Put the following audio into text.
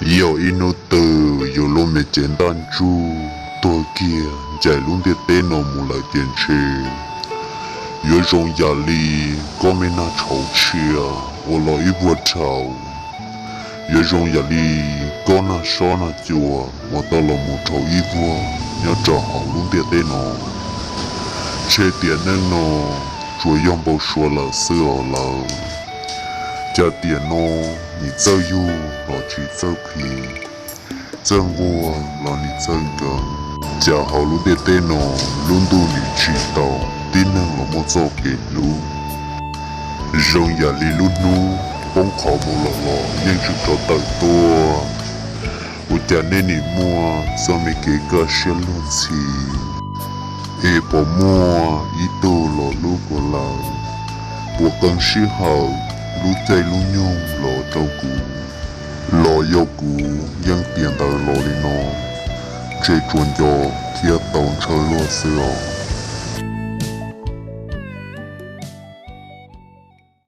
有一诺的有罗没简单住，多kia在龙的电脑木来电池，有种压力，高没那潮气啊，我老一波潮，有种压力，高那少那久啊，我到了木潮一波，要找好龙的电脑，这点呢喏，主要不说了是了。这点喏，你走右，老去走偏；走我，老你走更。这好路的电脑，轮到你知道，电脑我们做给路。让压力路路，帮考不了了，ยัง是找到多。我家那你么，上面给个小乱子，也不么，一到了路过来，我更适合。รู้ใจรู้ยงรอเจ้ากูรอยอกูยังเปลี่ยนตลอดเลยน้องใจจวนยอเทียบตอนเชลโลเสือ